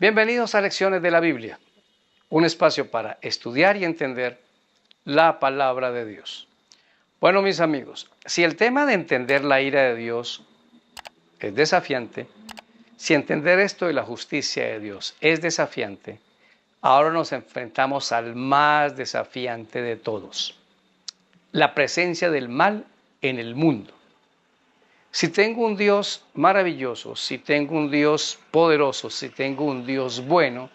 Bienvenidos a Lecciones de la Biblia, un espacio para estudiar y entender la palabra de Dios. Bueno, mis amigos, si el tema de entender la ira de Dios es desafiante, si entender esto de la justicia de Dios es desafiante, ahora nos enfrentamos al más desafiante de todos, la presencia del mal en el mundo. Si tengo un Dios maravilloso, si tengo un Dios poderoso, si tengo un Dios bueno,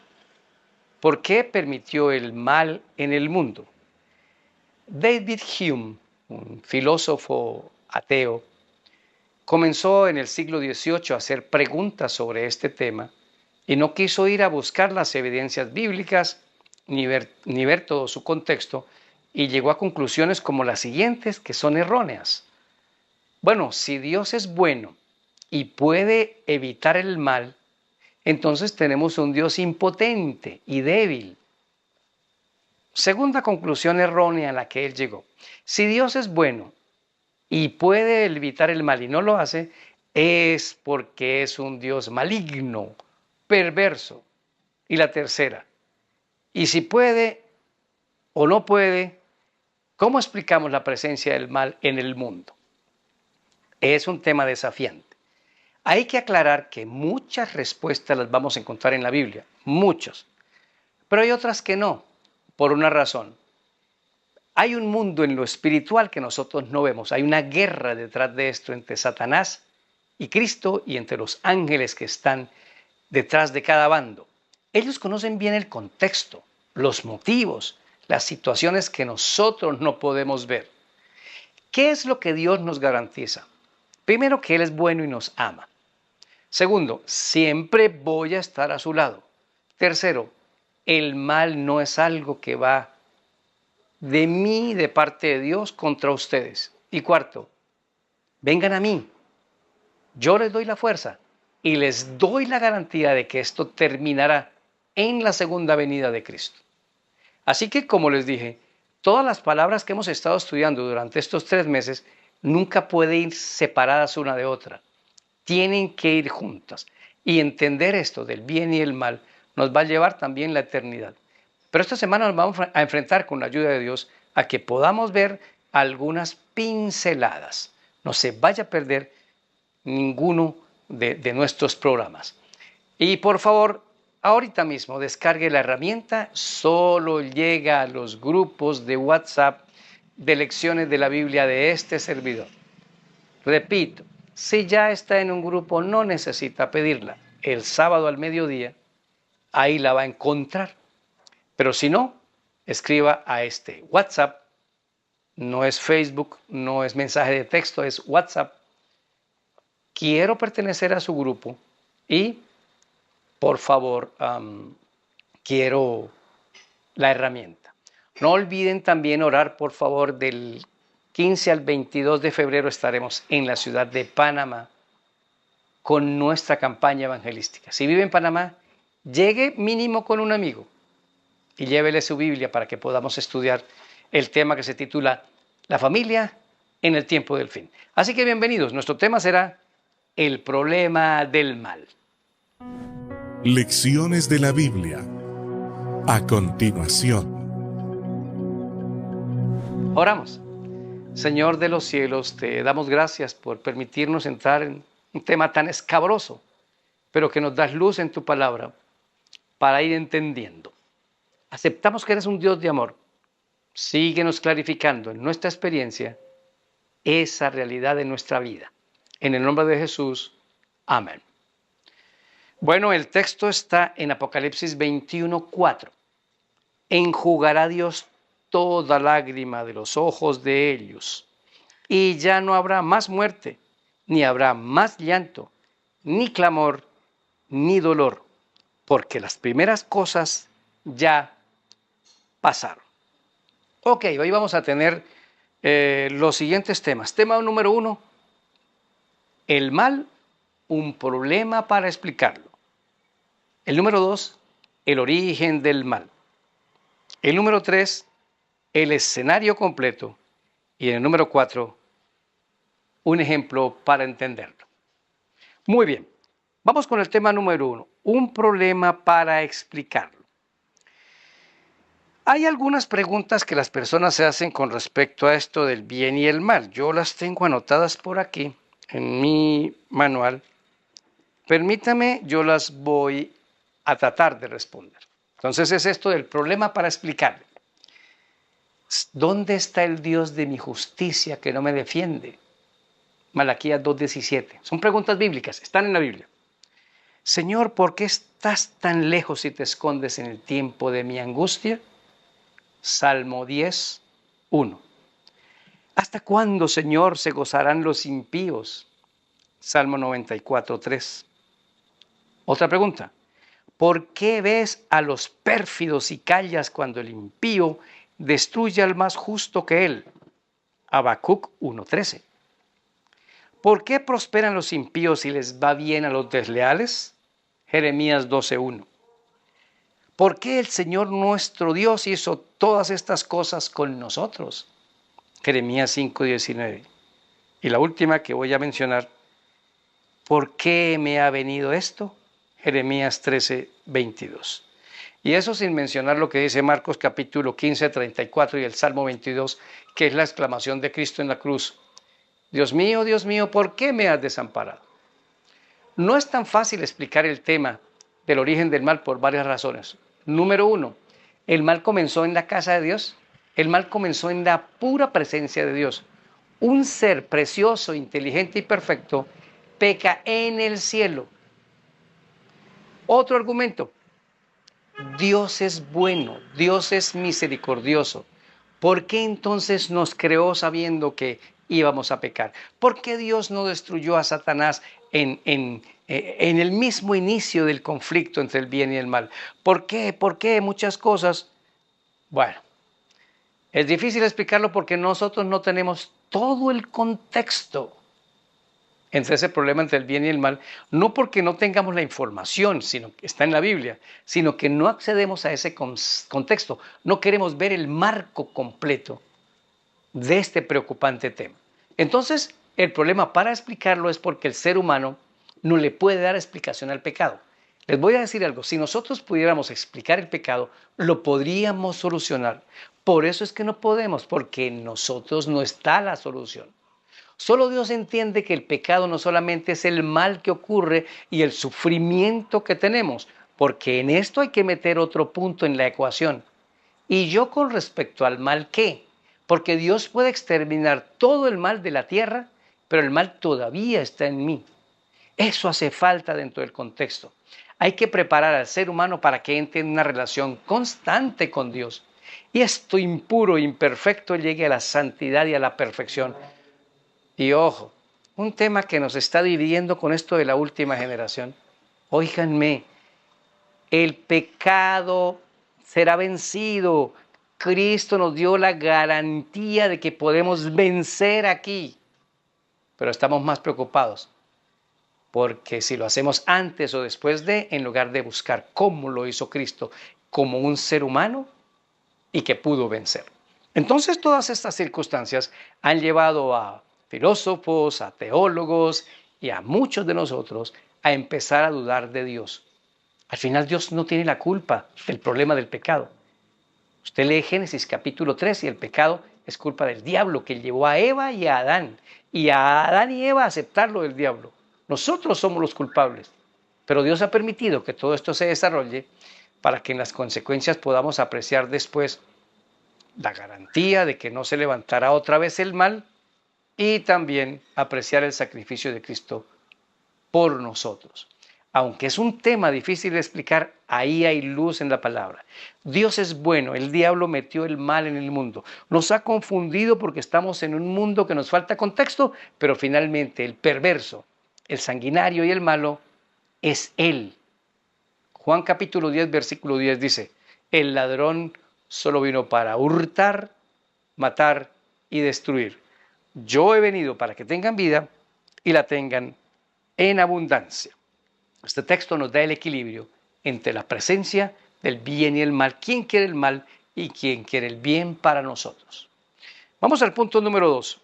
¿por qué permitió el mal en el mundo? David Hume, un filósofo ateo, comenzó en el siglo XVIII a hacer preguntas sobre este tema y no quiso ir a buscar las evidencias bíblicas ni ver todo su contexto, y llegó a conclusiones como las siguientes, que son erróneas. Bueno, si Dios es bueno y puede evitar el mal, entonces tenemos un Dios impotente y débil. Segunda conclusión errónea a la que él llegó. Si Dios es bueno y puede evitar el mal y no lo hace, es porque es un Dios maligno, perverso. Y la tercera, y si puede o no puede, ¿cómo explicamos la presencia del mal en el mundo? Es un tema desafiante. Hay que aclarar que muchas respuestas las vamos a encontrar en la Biblia, muchas, pero hay otras que no, por una razón. Hay un mundo en lo espiritual que nosotros no vemos, hay una guerra detrás de esto entre Satanás y Cristo y entre los ángeles que están detrás de cada bando. Ellos conocen bien el contexto, los motivos, las situaciones que nosotros no podemos ver. ¿Qué es lo que Dios nos garantiza? Primero, que Él es bueno y nos ama. Segundo, siempre voy a estar a su lado. Tercero, el mal no es algo que va de mí, de parte de Dios, contra ustedes. Y cuarto, vengan a mí, yo les doy la fuerza y les doy la garantía de que esto terminará en la segunda venida de Cristo. Así que, como les dije, todas las palabras que hemos estado estudiando durante estos 3 meses nunca pueden ir separadas una de otra. Tienen que ir juntas. Y entender esto del bien y el mal nos va a llevar también la eternidad. Pero esta semana nos vamos a enfrentar, con la ayuda de Dios, a que podamos ver algunas pinceladas. No se vaya a perder ninguno de nuestros programas. Y por favor, ahorita mismo descargue la herramienta, solo llega a los grupos de WhatsApp de lecciones de la Biblia de este servidor. Repito, si ya está en un grupo, no necesita pedirla. El sábado al mediodía, ahí la va a encontrar. Pero si no, escriba a este WhatsApp. No es Facebook, no es mensaje de texto, es WhatsApp. Quiero pertenecer a su grupo y, por favor, quiero la herramienta. No olviden también orar, por favor. Del 15 al 22 de febrero estaremos en la ciudad de Panamá con nuestra campaña evangelística. Si vive en Panamá, llegue mínimo con un amigo y llévele su Biblia para que podamos estudiar el tema que se titula La familia en el tiempo del fin. Así que bienvenidos. Nuestro tema será el problema del mal. Lecciones de la Biblia. A continuación. Oramos. Señor de los cielos, te damos gracias por permitirnos entrar en un tema tan escabroso, pero que nos das luz en tu palabra para ir entendiendo. Aceptamos que eres un Dios de amor. Síguenos clarificando en nuestra experiencia esa realidad de nuestra vida. En el nombre de Jesús, amén. Bueno, el texto está en Apocalipsis 21:4. Enjugará Dios toda lágrima de los ojos de ellos, y ya no habrá más muerte, ni habrá más llanto, ni clamor, ni dolor, porque las primeras cosas ya pasaron. Ok, hoy vamos a tener los siguientes temas. Tema número 1, el mal, un problema para explicarlo. El número 2, el origen del mal. El número 3, el escenario completo. Y el número 4, un ejemplo para entenderlo. Muy bien, vamos con el tema número 1, un problema para explicarlo. Hay algunas preguntas que las personas se hacen con respecto a esto del bien y el mal. Yo las tengo anotadas por aquí en mi manual. Permítame, yo las voy a tratar de responder. Entonces es esto del problema para explicarlo. ¿Dónde está el Dios de mi justicia que no me defiende? Malaquías 2:17. Son preguntas bíblicas, están en la Biblia. Señor, ¿por qué estás tan lejos y te escondes en el tiempo de mi angustia? Salmo 10:1. ¿Hasta cuándo, Señor, se gozarán los impíos? Salmo 94:3. Otra pregunta. ¿Por qué ves a los pérfidos y callas cuando el impío destruye al más justo que él? Habacuc 1:13. ¿Por qué prosperan los impíos y les va bien a los desleales? Jeremías 12:1. ¿Por qué el Señor nuestro Dios hizo todas estas cosas con nosotros? Jeremías 5:19. Y la última que voy a mencionar, ¿por qué me ha venido esto? Jeremías 13:22. Y eso sin mencionar lo que dice Marcos capítulo 15:34 y el Salmo 22, que es la exclamación de Cristo en la cruz. Dios mío, ¿por qué me has desamparado? No es tan fácil explicar el tema del origen del mal por varias razones. Número uno, el mal comenzó en la casa de Dios. El mal comenzó en la pura presencia de Dios. Un ser precioso, inteligente y perfecto peca en el cielo. Otro argumento, Dios es bueno, Dios es misericordioso. ¿Por qué entonces nos creó sabiendo que íbamos a pecar? ¿Por qué Dios no destruyó a Satanás en el mismo inicio del conflicto entre el bien y el mal? ¿Por qué? ¿Por qué? Muchas cosas. Bueno, es difícil explicarlo porque nosotros no tenemos todo el contexto entre ese problema entre el bien y el mal, no porque no tengamos la información, sino que está en la Biblia, sino que no accedemos a ese contexto, no queremos ver el marco completo de este preocupante tema. Entonces, el problema para explicarlo es porque el ser humano no le puede dar explicación al pecado. Les voy a decir algo, si nosotros pudiéramos explicar el pecado, lo podríamos solucionar. Por eso es que no podemos, porque en nosotros no está la solución. Solo Dios entiende que el pecado no solamente es el mal que ocurre y el sufrimiento que tenemos, porque en esto hay que meter otro punto en la ecuación. ¿Y yo con respecto al mal qué? Porque Dios puede exterminar todo el mal de la tierra, pero el mal todavía está en mí. Eso hace falta dentro del contexto. Hay que preparar al ser humano para que entre en una relación constante con Dios. Y esto impuro, imperfecto, llegue a la santidad y a la perfección. Y ojo, un tema que nos está dividiendo con esto de la última generación. Óiganme, el pecado será vencido. Cristo nos dio la garantía de que podemos vencer aquí. Pero estamos más preocupados porque si lo hacemos antes o después de, en lugar de buscar cómo lo hizo Cristo como un ser humano y que pudo vencer. Entonces todas estas circunstancias han llevado a filósofos, a teólogos y a muchos de nosotros a empezar a dudar de Dios. Al final Dios no tiene la culpa del problema del pecado. Usted lee Génesis capítulo 3 y el pecado es culpa del diablo que llevó a Eva y a Adán. Y a Adán y Eva a aceptarlo del diablo. Nosotros somos los culpables. Pero Dios ha permitido que todo esto se desarrolle para que en las consecuencias podamos apreciar después la garantía de que no se levantará otra vez el mal y también apreciar el sacrificio de Cristo por nosotros. Aunque es un tema difícil de explicar, ahí hay luz en la palabra. Dios es bueno, el diablo metió el mal en el mundo. Nos ha confundido porque estamos en un mundo que nos falta contexto, pero finalmente el perverso, el sanguinario y el malo es Él. Juan capítulo 10, versículo 10 dice, el ladrón solo vino para hurtar, matar y destruir. Yo he venido para que tengan vida y la tengan en abundancia. Este texto nos da el equilibrio entre la presencia del bien y el mal. ¿Quién quiere el mal y quién quiere el bien para nosotros? Vamos al punto número 2,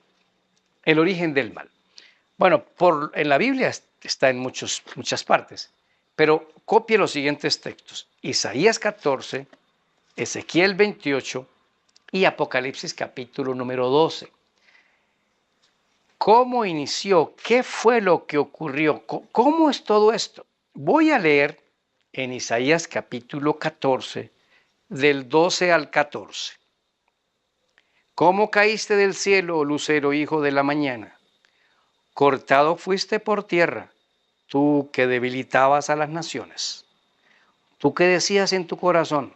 el origen del mal. Bueno, en la Biblia está en muchas partes, Pero copie los siguientes textos: Isaías 14, Ezequiel 28 y Apocalipsis capítulo número 12. ¿Cómo inició? ¿Qué fue lo que ocurrió? ¿Cómo es todo esto? Voy a leer en Isaías capítulo 14, del 12 al 14. ¿Cómo caíste del cielo, oh lucero, hijo de la mañana? Cortado fuiste por tierra, tú que debilitabas a las naciones. Tú que decías en tu corazón,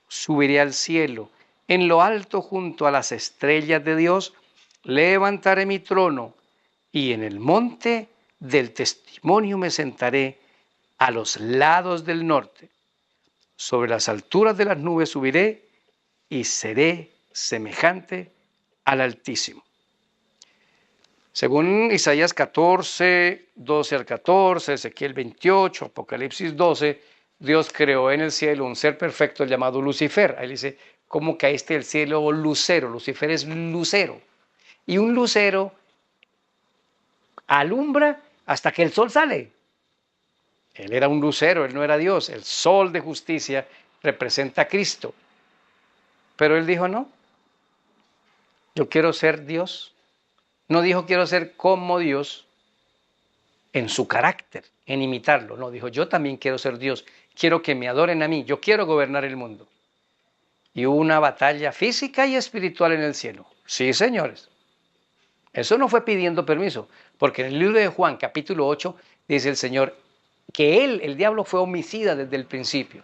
subiré al cielo, en lo alto junto a las estrellas de Dios, levantaré mi trono, y en el monte del testimonio me sentaré a los lados del norte. Sobre las alturas de las nubes subiré y seré semejante al Altísimo. Según Isaías 14, 12 al 14, Ezequiel 28, Apocalipsis 12, Dios creó en el cielo un ser perfecto llamado Lucifer. Ahí dice, ¿cómo caíste del cielo, oh lucero? Lucifer es lucero. Y un lucero alumbra hasta que el sol sale. Él era un lucero, él no era Dios. El sol de justicia representa a Cristo. Pero él dijo, no, yo quiero ser Dios. No dijo quiero ser como Dios en su carácter, en imitarlo. No, dijo yo también quiero ser Dios. Quiero que me adoren a mí. Yo quiero gobernar el mundo. Y hubo una batalla física y espiritual en el cielo. Sí, señores. Eso no fue pidiendo permiso, porque en el libro de Juan, capítulo 8, dice el Señor que él, el diablo, fue homicida desde el principio.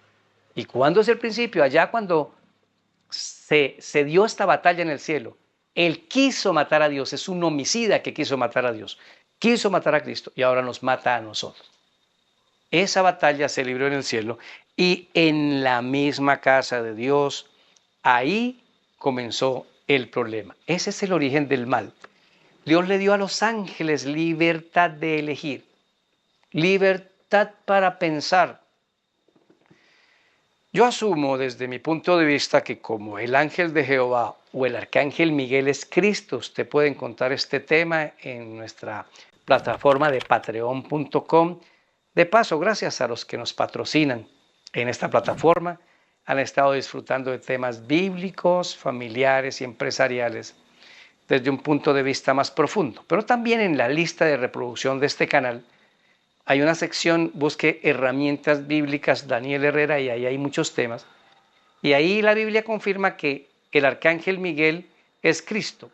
¿Y cuándo es el principio? Allá cuando se dio esta batalla en el cielo. Él quiso matar a Dios, es un homicida que quiso matar a Dios. Quiso matar a Cristo y ahora nos mata a nosotros. Esa batalla se libró en el cielo y en la misma casa de Dios, ahí comenzó el problema. Ese es el origen del mal. Dios le dio a los ángeles libertad de elegir, libertad para pensar. Yo asumo desde mi punto de vista que como el ángel de Jehová o el arcángel Miguel es Cristo, usted puede encontrar este tema en nuestra plataforma de patreon.com. De paso, gracias a los que nos patrocinan en esta plataforma, han estado disfrutando de temas bíblicos, familiares y empresariales desde un punto de vista más profundo. Pero también en la lista de reproducción de este canal hay una sección, busque herramientas bíblicas Daniel Herrera, y ahí hay muchos temas. Y ahí la Biblia confirma que el arcángel Miguel es Cristo.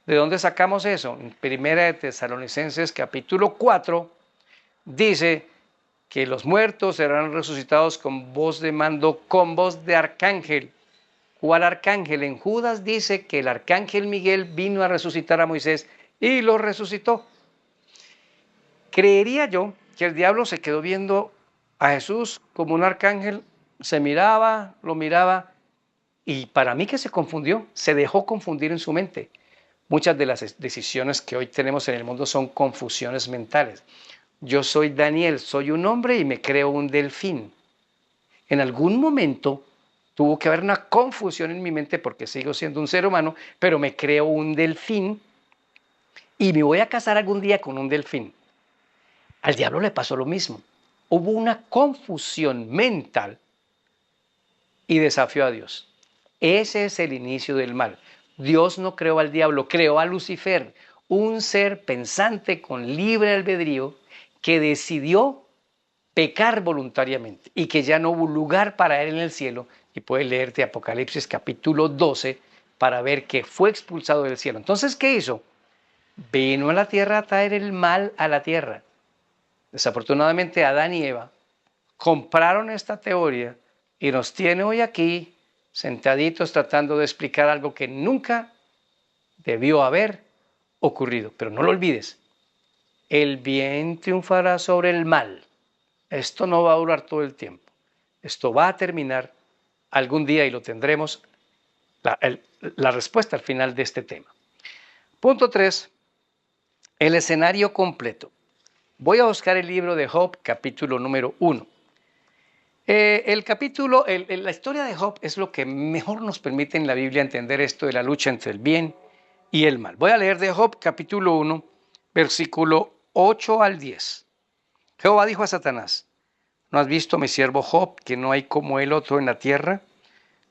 ¿De dónde sacamos eso? En Primera de Tesalonicenses capítulo 4 dice que los muertos serán resucitados con voz de mando, con voz de arcángel. ¿Cuál arcángel? En Judas dice que el arcángel Miguel vino a resucitar a Moisés y lo resucitó. Creería yo que el diablo se quedó viendo a Jesús como un arcángel, se miraba, lo miraba, y para mí que se confundió, se dejó confundir en su mente. Muchas de las decisiones que hoy tenemos en el mundo son confusiones mentales. Yo soy Daniel, soy un hombre y me creo un delfín. En algún momento tuvo que haber una confusión en mi mente porque sigo siendo un ser humano, pero me creo un delfín y me voy a casar algún día con un delfín. Al diablo le pasó lo mismo. Hubo una confusión mental y desafió a Dios. Ese es el inicio del mal. Dios no creó al diablo, creó a Lucifer, un ser pensante con libre albedrío que decidió pecar voluntariamente y que ya no hubo lugar para él en el cielo. Y puedes leerte Apocalipsis capítulo 12 para ver que fue expulsado del cielo. Entonces, ¿qué hizo? Vino a la tierra a traer el mal a la tierra. Desafortunadamente, Adán y Eva compraron esta teoría y nos tiene hoy aquí sentaditos tratando de explicar algo que nunca debió haber ocurrido. Pero no lo olvides, el bien triunfará sobre el mal. Esto no va a durar todo el tiempo. Esto va a terminar algún día y lo tendremos la respuesta al final de este tema. Punto 3. El escenario completo. Voy a buscar el libro de Job, capítulo número 1. La historia de Job es lo que mejor nos permite en la Biblia entender esto de la lucha entre el bien y el mal. Voy a leer de Job, capítulo 1, versículo 8 al 10. Jehová dijo a Satanás: ¿No has visto a mi siervo Job, que no hay como él otro en la tierra?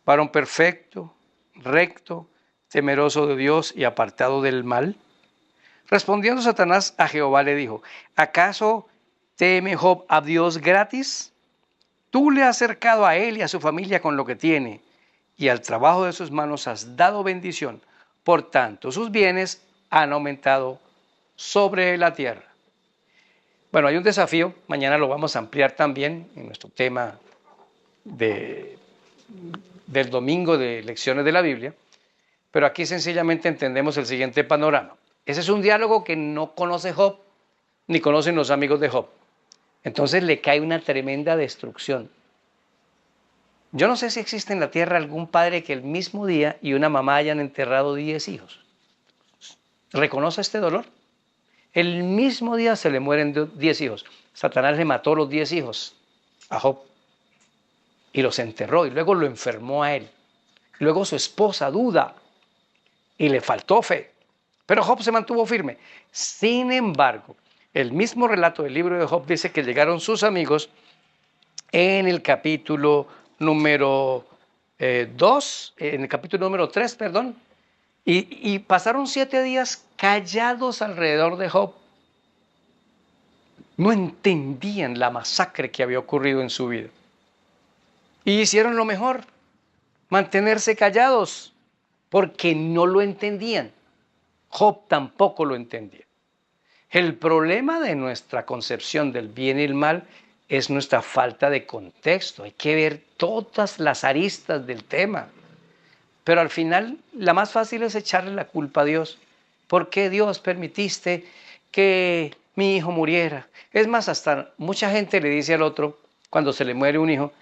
Varón perfecto, recto, temeroso de Dios y apartado del mal. Respondiendo Satanás a Jehová le dijo, ¿acaso teme Job a Dios gratis? Tú le has acercado a él y a su familia con lo que tiene, y al trabajo de sus manos has dado bendición. Por tanto, sus bienes han aumentado sobre la tierra. Bueno, hay un desafío, mañana lo vamos a ampliar también en nuestro tema del domingo de lecciones de la Biblia, pero aquí sencillamente entendemos el siguiente panorama. Ese es un diálogo que no conoce Job, ni conocen los amigos de Job. Entonces le cae una tremenda destrucción. Yo no sé si existe en la tierra algún padre que el mismo día y una mamá hayan enterrado 10 hijos. ¿Reconoce este dolor? El mismo día se le mueren 10 hijos. Satanás le mató los 10 hijos a Job y los enterró y luego lo enfermó a él. Luego su esposa duda y le faltó fe. Pero Job se mantuvo firme. Sin embargo, el mismo relato del libro de Job dice que llegaron sus amigos en el capítulo número 2, en el capítulo número 3, perdón, y pasaron 7 días callados alrededor de Job. No entendían la masacre que había ocurrido en su vida. Y hicieron lo mejor, mantenerse callados, porque no lo entendían. Job tampoco lo entendía. El problema de nuestra concepción del bien y el mal es nuestra falta de contexto. Hay que ver todas las aristas del tema. Pero al final, la más fácil es echarle la culpa a Dios. ¿Por qué Dios permitiste que mi hijo muriera? Es más, hasta mucha gente le dice al otro, cuando se le muere un hijo,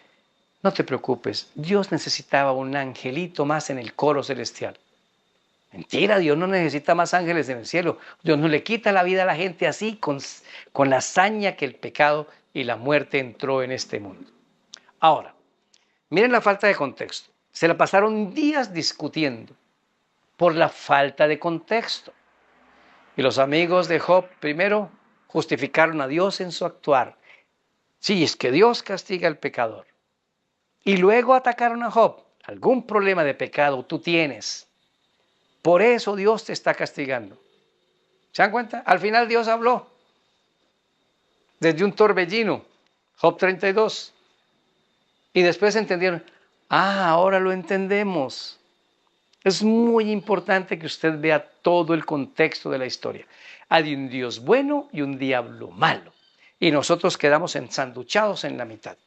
no te preocupes, Dios necesitaba un angelito más en el coro celestial. Mentira, Dios no necesita más ángeles en el cielo. Dios no le quita la vida a la gente así, con la hazaña que el pecado y la muerte entró en este mundo. Ahora, miren la falta de contexto. Se la pasaron días discutiendo por la falta de contexto. Y los amigos de Job primero justificaron a Dios en su actuar. Sí, es que Dios castiga al pecador. Y luego atacaron a Job. Algún problema de pecado tú tienes. Por eso Dios te está castigando. ¿Se dan cuenta? Al final Dios habló. Desde un torbellino. Job 32. Y después entendieron. Ahora lo entendemos. Es muy importante que usted vea todo el contexto de la historia. Hay un Dios bueno y un diablo malo. Y nosotros quedamos ensanduchados en la mitad.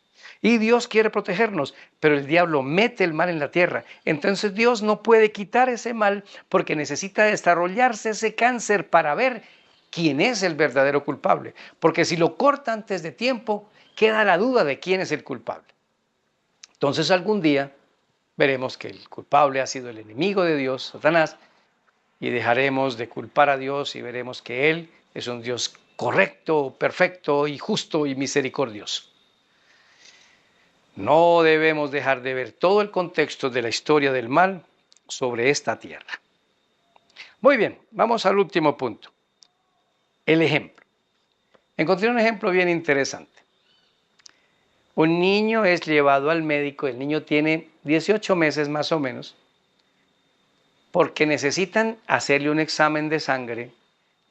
Y Dios quiere protegernos, pero el diablo mete el mal en la tierra. Entonces Dios no puede quitar ese mal porque necesita desarrollarse ese cáncer para ver quién es el verdadero culpable. Porque si lo corta antes de tiempo, queda la duda de quién es el culpable. Entonces algún día veremos que el culpable ha sido el enemigo de Dios, Satanás, y dejaremos de culpar a Dios y veremos que Él es un Dios correcto, perfecto y justo y misericordioso. No debemos dejar de ver todo el contexto de la historia del mal sobre esta tierra. Muy bien, vamos al último punto. El ejemplo. Encontré un ejemplo bien interesante. Un niño es llevado al médico, el niño tiene 18 meses más o menos, porque necesitan hacerle un examen de sangre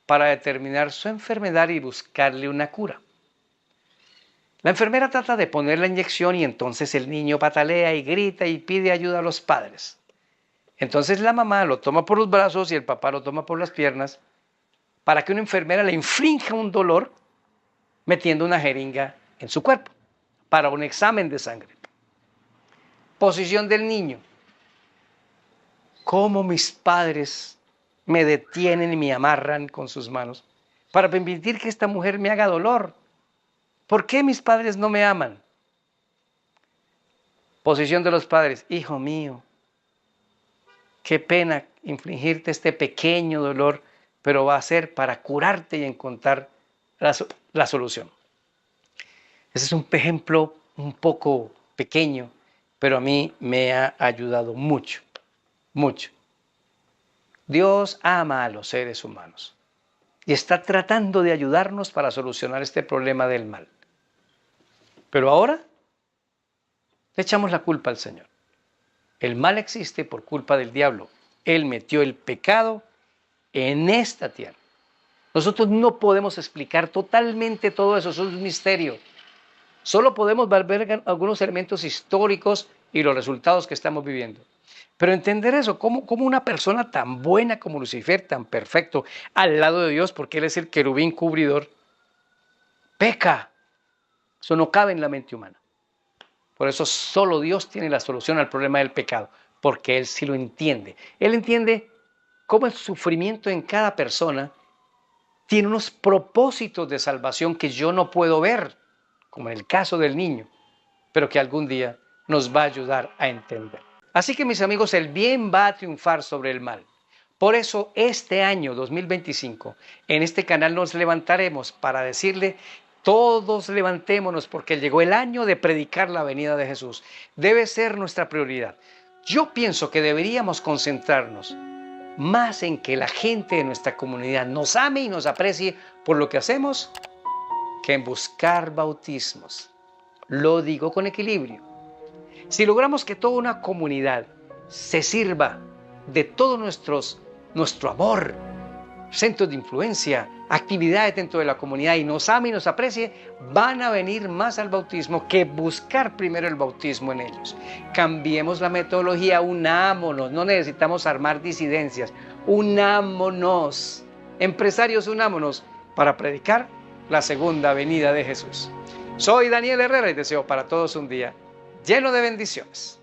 para determinar su enfermedad y buscarle una cura. La enfermera trata de poner la inyección y entonces el niño patalea y grita y pide ayuda a los padres. Entonces la mamá lo toma por los brazos y el papá lo toma por las piernas para que una enfermera le inflinja un dolor metiendo una jeringa en su cuerpo para un examen de sangre. Posición del niño. ¿Cómo mis padres me detienen y me amarran con sus manos para permitir que esta mujer me haga dolor? ¿Por qué mis padres no me aman? Posición de los padres. Hijo mío, qué pena infligirte este pequeño dolor, pero va a ser para curarte y encontrar la solución. Ese es un ejemplo un poco pequeño, pero a mí me ha ayudado mucho, mucho. Dios ama a los seres humanos y está tratando de ayudarnos para solucionar este problema del mal. Pero ahora le echamos la culpa al Señor. El mal existe por culpa del diablo. Él metió el pecado en esta tierra. Nosotros no podemos explicar totalmente todo eso, eso es un misterio. Solo podemos ver algunos elementos históricos y los resultados que estamos viviendo. Pero entender eso, cómo una persona tan buena como Lucifer, tan perfecto, al lado de Dios, porque Él es el querubín cubridor, peca. Eso no cabe en la mente humana. Por eso solo Dios tiene la solución al problema del pecado, porque Él sí lo entiende. Él entiende cómo el sufrimiento en cada persona tiene unos propósitos de salvación que yo no puedo ver, como en el caso del niño, pero que algún día nos va a ayudar a entender. Así que, mis amigos, el bien va a triunfar sobre el mal. Por eso, este año 2025, en este canal nos levantaremos para decirle: todos levantémonos, porque llegó el año de predicar la venida de Jesús. Debe ser nuestra prioridad. Yo pienso que deberíamos concentrarnos más en que la gente de nuestra comunidad nos ame y nos aprecie por lo que hacemos, que en buscar bautismos. Lo digo con equilibrio. Si logramos que toda una comunidad se sirva de todo nuestro amor, centros de influencia, actividades dentro de la comunidad, y nos ame y nos aprecie, van a venir más al bautismo que buscar primero el bautismo en ellos. Cambiemos la metodología, unámonos, no necesitamos armar disidencias, unámonos. Empresarios, unámonos para predicar la segunda venida de Jesús. Soy Daniel Herrera y deseo para todos un día lleno de bendiciones.